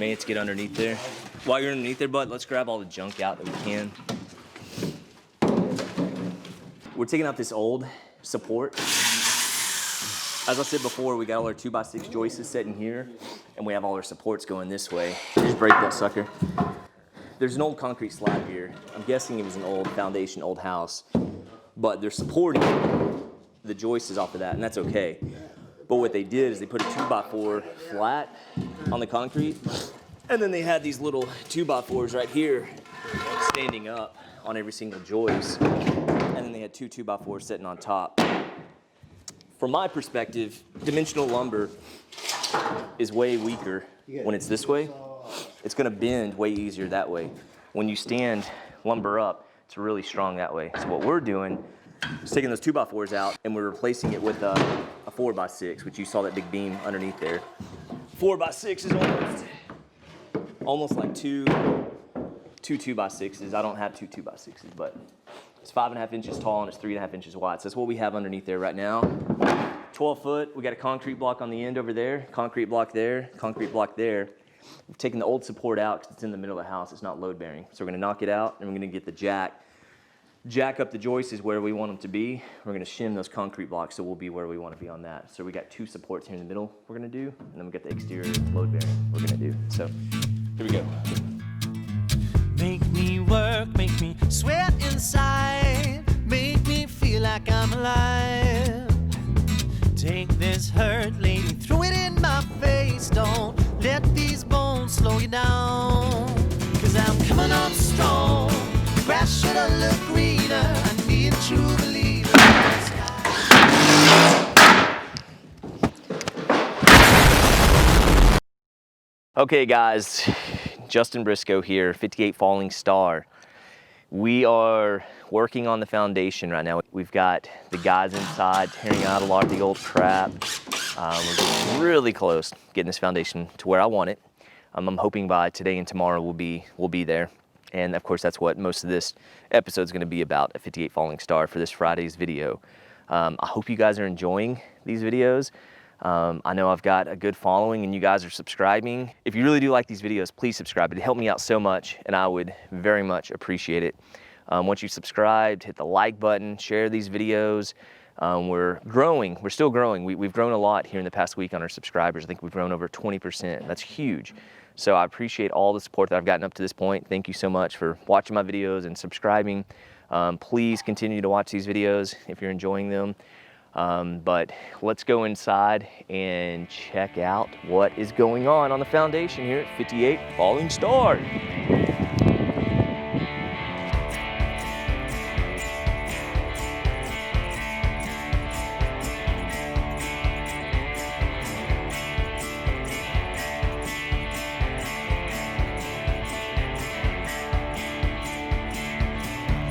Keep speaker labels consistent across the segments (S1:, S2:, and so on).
S1: teammates get underneath there. While you're underneath there, bud, let's grab all the junk out that we can. We're taking out this old support. As I said before, we got all our 2x6 joists sitting here, and we have all our supports going this way. Just break that sucker. There's an old concrete slab here. I'm guessing it was an old foundation, old house, but they're supporting the joists off of that, and that's okay. But what they did is they put a 2x4 flat on the concrete, and then they had these little 2x4s right here standing up on every single joist, and then they had two 2x4s sitting on top. From my perspective, dimensional lumber is way weaker when it's this way. It's gonna bend way easier that way. When you stand lumber up, it's really strong that way. So what we're doing is taking those 2x4s out and we're replacing it with a 4x6, which you saw that big beam underneath there. 4x6 is almost like two 2x6s. I don't have two 2x6s, but it's 5.5 inches tall and it's 3.5 inches wide. So that's what we have underneath there right now. 12 foot, we got a concrete block on the end over there, concrete block there, concrete block there. We've taken the old support out because it's in the middle of the house, it's not load bearing. So we're gonna knock it out and we're gonna get the jack up the joists is where we want them to be. We're gonna shim those concrete blocks so we'll be where we wanna be on that. So we got two supports here in the middle we're gonna do, and then we got the exterior load bearing we're gonna do. So here we go.
S2: Make me work, make me sweat inside, make me feel like I'm alive. Take this hurt, lady, throw it in my face. Don't let these bones slow you down. Cause I'm coming up strong. Grass should have looked greener. I need a true believer.
S1: Okay guys, Justin Briscoe here, 58 Falling Star. We are working on the foundation right now. We've got the guys inside tearing out a lot of the old crap. We're getting really close getting this foundation to where I want it. I'm hoping by today and tomorrow we'll be there. And of course, that's what most of this episode is going to be about, at 58 Falling Star for this Friday's video. I hope you guys are enjoying these videos. I know I've got a good following and you guys are subscribing. If you really do like these videos, please subscribe. It'd help me out so much and I would very much appreciate it. Once you've subscribed, hit the like button, share these videos. We're growing, we're still growing. We've grown a lot here in the past week on our subscribers. I think we've grown over 20%, that's huge. So I appreciate all the support that I've gotten up to this point. Thank you so much for watching my videos and subscribing. Please continue to watch these videos if you're enjoying them. But let's go inside and check out what is going on the foundation here at 58 Falling Star.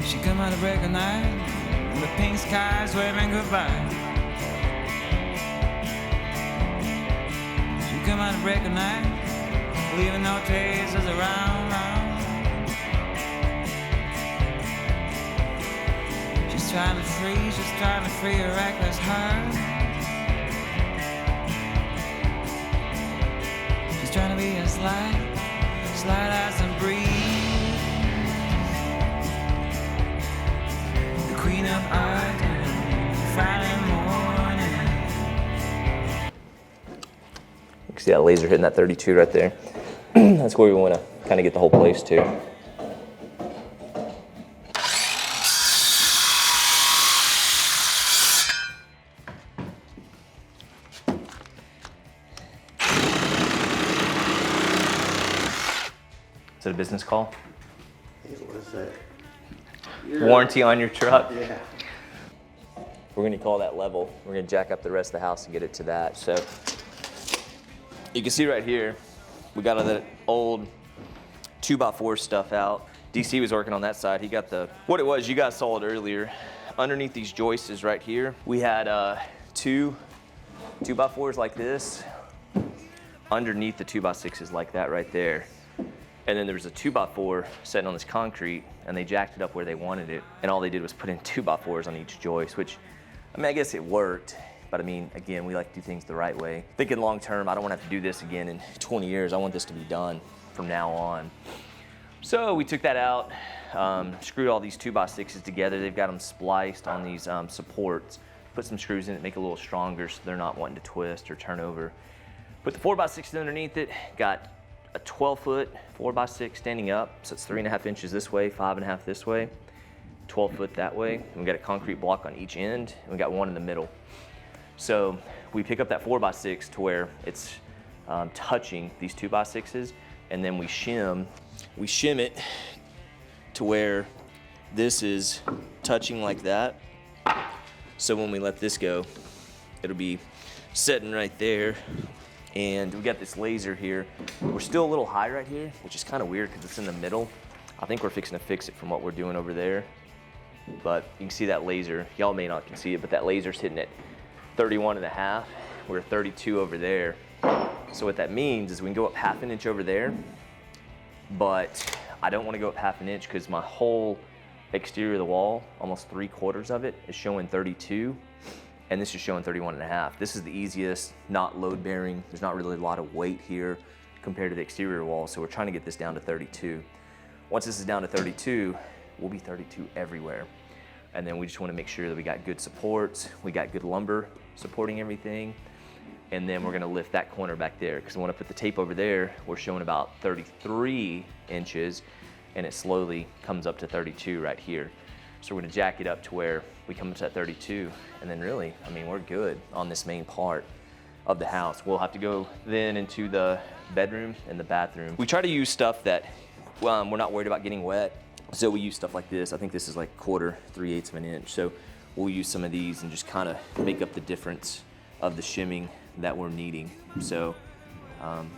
S3: She come out of break of night, and the pink skies waving goodbye. She come out of break of night, leaving no traces around. She's trying to free a reckless heart. She's trying to be as light as a breeze. Queen of art, Friday morning.
S1: You can see that laser hitting that 32 right there. That's where we want to kind of get the whole place to. Is it a business call?
S4: What is that?
S1: Warranty on your truck?
S4: Yeah.
S1: We're gonna call that level. We're gonna jack up the rest of the house and get it to that. So you can see right here, we got all that old 2x4 stuff out. DC was working on that side. He got what it was, you guys saw it earlier. Underneath these joists is right here. We had two 2x4s like this. Underneath the 2x6s like that right there. And then there was a 2x4 sitting on this concrete and they jacked it up where they wanted it. And all they did was put in 2x4s on each joist, which, I mean, I guess it worked. But I mean, again, we like to do things the right way. Thinking long term, I don't want to have to do this again in 20 years. I want this to be done from now on. So we took that out, screwed all these 2x6s together. They've got them spliced on these supports. Put some screws in it, make it a little stronger so they're not wanting to twist or turn over. Put the 4x6 underneath it, got a 12-foot 4x6 standing up, so it's 3.5 inches this way, 5.5 this way, 12 foot that way. And we got a concrete block on each end, and we got one in the middle. So we pick up that 4x6 to where it's touching these 2x6s, and then we shim it to where this is touching like that. So when we let this go, it'll be sitting right there. And we got this laser here. We're still a little high right here, which is kind of weird because it's in the middle. I think we're fixing to fix it from what we're doing over there. But you can see that laser. Y'all may not can see it, but that laser's hitting at 31.5. We're 32 over there. So what that means is we can go up 1/2 inch over there, but I don't want to go up 1/2 inch because my whole exterior of the wall, almost 3/4 of it, is showing 32. And this is showing 31.5. This is the easiest, not load bearing. There's not really a lot of weight here compared to the exterior wall. So we're trying to get this down to 32. Once this is down to 32, we'll be 32 everywhere. And then we just want to make sure that we got good supports. We got good lumber supporting everything. And then we're going to lift that corner back there because when I put the tape over there, we're showing about 33 inches and it slowly comes up to 32 right here. So we're gonna jack it up to where we come up to that 32, and then really, I mean, we're good on this main part of the house. We'll have to go then into the bedroom and the bathroom. We try to use stuff that we're not worried about getting wet. So we use stuff like this. I think this is like 1/4, 3/8 of an inch. So we'll use some of these and just kind of make up the difference of the shimming that we're needing. So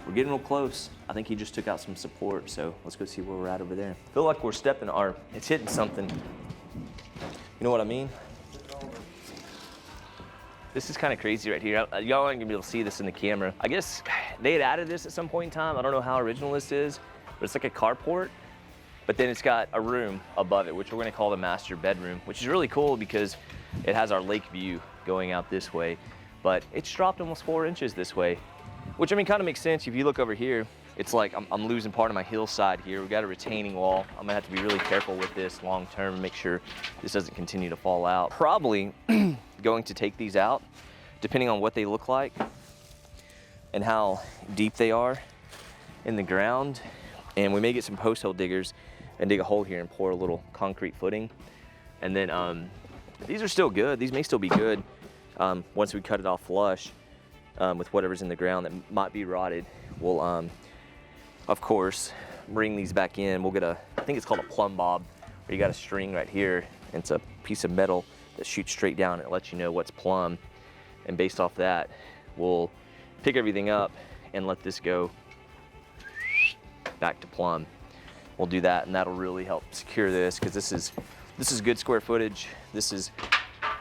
S1: we're getting real close. I think he just took out some support. So let's go see where we're at over there. I feel like we're stepping it's hitting something. You know what I mean? This is kind of crazy right here. Y'all aren't gonna be able to see this in the camera. I guess they had added this at some point in time. I don't know how original this is, but it's like a carport. But then it's got a room above it, which we're gonna call the master bedroom, which is really cool because it has our lake view going out this way. But it's dropped almost 4 inches this way, which I mean kind of makes sense. If you look over here, it's like I'm losing part of my hillside here. We've got a retaining wall. I'm gonna have to be really careful with this long term and make sure this doesn't continue to fall out. Probably going to take these out, depending on what they look like and how deep they are in the ground. And we may get some post hole diggers and dig a hole here and pour a little concrete footing. And then these are still good. These may still be good once we cut it off flush with whatever's in the ground that might be rotted. We'll of course, bring these back in. We'll get I think it's called a plumb bob, where you got a string right here. And it's a piece of metal that shoots straight down and it lets you know what's plumb. And based off that, we'll pick everything up and let this go back to plumb. We'll do that, and that'll really help secure this because this is good square footage. This is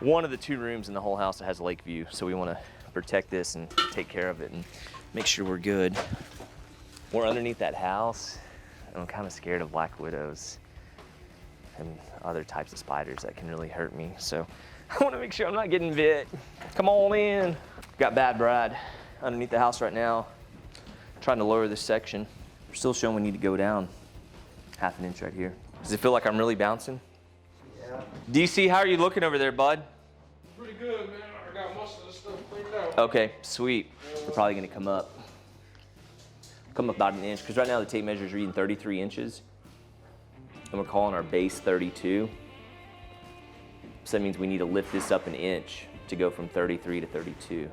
S1: one of the 2 rooms in the whole house that has a lake view. So we want to protect this and take care of it and make sure we're good. We're underneath that house, and I'm kind of scared of black widows and other types of spiders that can really hurt me. So I want to make sure I'm not getting bit. Come on in. Got Bad Brad underneath the house right now, trying to lower this section. We're still showing we need to go down 1/2 inch right here. Does it feel like I'm really bouncing?
S4: Yeah.
S1: DC, how are you looking over there, bud?
S5: Pretty good, man. I got most of the stuff cleaned out.
S1: Okay, sweet. We're probably gonna come up about 1 inch, because right now the tape measure is reading 33 inches, and we're calling our base 32. So that means we need to lift this up 1 inch to go from 33 to 32.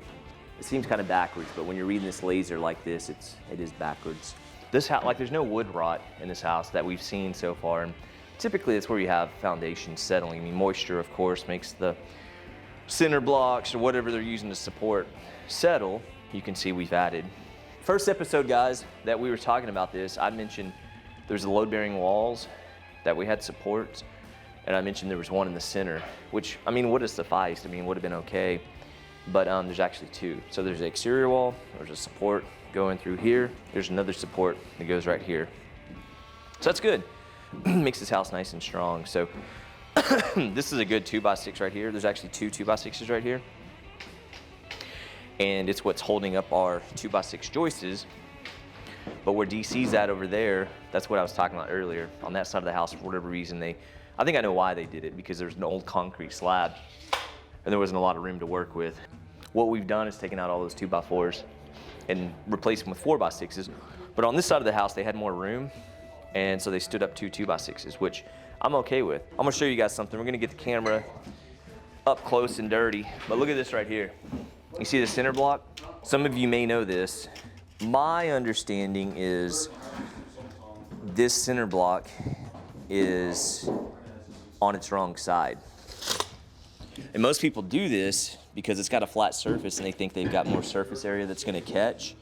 S1: It seems kind of backwards, but when you're reading this laser like this, it is backwards. This house, like there's no wood rot in this house that we've seen so far, and typically that's where you have foundation settling. I mean, moisture, of course, makes the cinder blocks or whatever they're using to support settle. You can see we've added. First episode, guys, that we were talking about this, I mentioned there's the load-bearing walls that we had supports, and I mentioned there was one in the center, which, I mean, would have sufficed. I mean, would have been okay, but there's actually 2. So there's the exterior wall, there's a support going through here, there's another support that goes right here. So that's good. Makes this house nice and strong. So this is a good 2x6 right here. There's actually 2 2x6s right here. and it's what's holding up our 2x6 joists. But where DC's at over there, that's what I was talking about earlier. On that side of the house, for whatever reason, I think I know why they did it, because there's an old concrete slab and there wasn't a lot of room to work with. What we've done is taken out all those 2x4s and replaced them with 4x6s. But on this side of the house, they had more room, and so they stood up 2x6s, which I'm okay with. I'm gonna show you guys something. We're gonna get the camera up close and dirty, but look at this right here. You see the center block? Some of you may know this. My understanding is this center block is on its wrong side. And most people do this because it's got a flat surface and they think they've got more surface area that's gonna catch.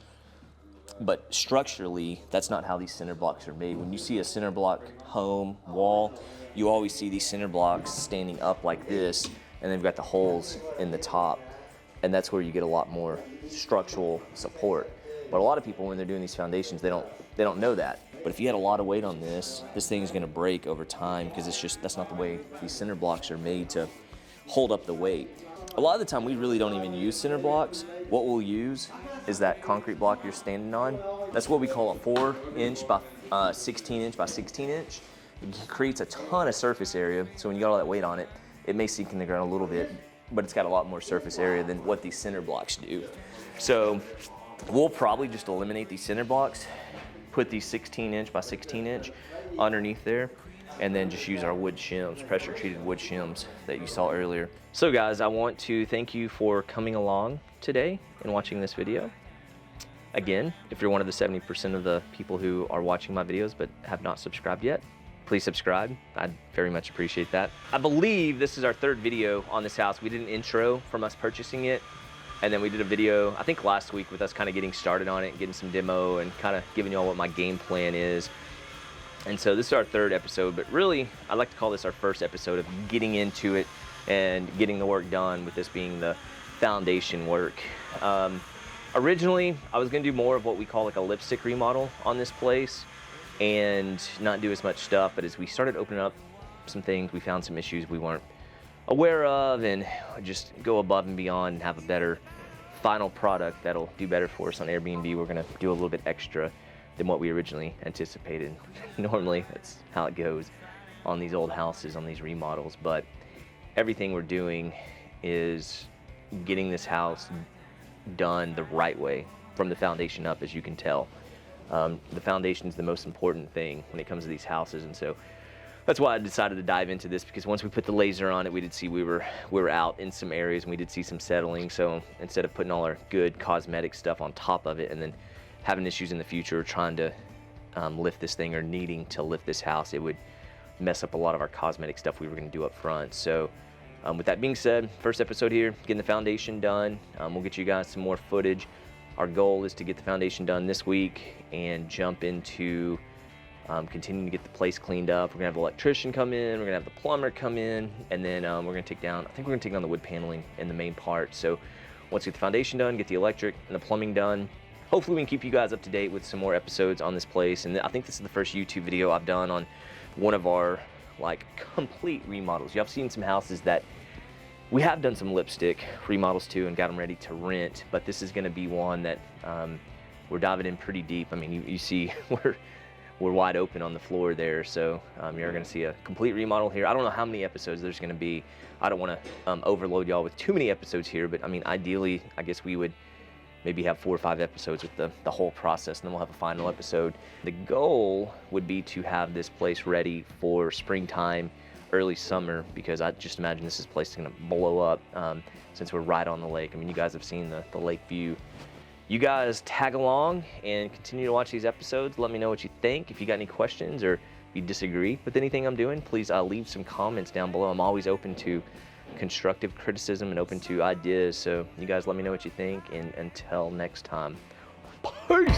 S1: But structurally, that's not how these center blocks are made. When you see a center block home, wall, you always see these center blocks standing up like this, and they've got the holes in the top. And that's where you get a lot more structural support. But a lot of people, when they're doing these foundations, they don't know that. But if you had a lot of weight on this thing is gonna break over time, because that's not the way these center blocks are made to hold up the weight. A lot of the time, we really don't even use center blocks. What we'll use is that concrete block you're standing on. That's what we call a 4-inch by 16-inch by 16-inch. It creates a ton of surface area, so when you got all that weight on it, it may sink in the ground a little bit, but it's got a lot more surface area than what these center blocks do. So we'll probably just eliminate these center blocks, put these 16-inch by 16-inch underneath there, and then just use our wood shims, pressure treated wood shims that you saw earlier. So guys, I want to thank you for coming along today and watching this video. Again, if you're one of the 70% of the people who are watching my videos but have not subscribed yet, please subscribe. I'd very much appreciate that. I believe this is our third video on this house. We did an intro from us purchasing it, and then we did a video, I think last week, with us kind of getting started on it, getting some demo and kind of giving you all what my game plan is. And so this is our third episode, but really, I like to call this our first episode of getting into it and getting the work done, with this being the foundation work. Originally, I was gonna do more of what we call like a lipstick remodel on this place and not do as much stuff, but as we started opening up some things, we found some issues we weren't aware of, and just go above and beyond and have a better final product that'll do better for us on Airbnb. We're gonna do a little bit extra than what we originally anticipated. Normally, that's how it goes on these old houses, on these remodels, but everything we're doing is getting this house done the right way from the foundation up, as you can tell. The foundation is the most important thing when it comes to these houses, and so that's why I decided to dive into this, because once we put the laser on it, we did see we were out in some areas, and we did see some settling. So instead of putting all our good cosmetic stuff on top of it and then having issues in the future trying to lift this thing or needing to lift this house, it would mess up a lot of our cosmetic stuff we were going to do up front. So with that being said, first episode here, getting the foundation done. We'll get you guys some more footage. Our goal is to get the foundation done this week and jump into continuing to get the place cleaned up. We're gonna have the electrician come in, we're gonna have the plumber come in, and then we're gonna take down, I think we're gonna take down the wood paneling in the main part. So once we get the foundation done, get the electric and the plumbing done, hopefully we can keep you guys up to date with some more episodes on this place. And I think this is the first YouTube video I've done on one of our like complete remodels. Y'all have seen some houses that we have done some lipstick remodels to and got them ready to rent, but this is gonna be one that we're diving in pretty deep. I mean, you see we're wide open on the floor there, so you're gonna see a complete remodel here. I don't know how many episodes there's gonna be. I don't wanna overload y'all with too many episodes here, but I mean, ideally, I guess we would maybe have 4 or 5 episodes with the whole process, and then we'll have a final episode. The goal would be to have this place ready for springtime, early summer, because I just imagine this place is gonna blow up since we're right on the lake. I mean, you guys have seen the lake view. You guys tag along and continue to watch these episodes. Let me know what you think. If you got any questions or if you disagree with anything I'm doing, please leave some comments down below. I'm always open to constructive criticism and open to ideas. So you guys let me know what you think, and until next time, peace!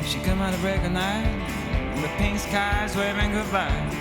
S3: She come out of break of night, and the pink skies waving goodbye.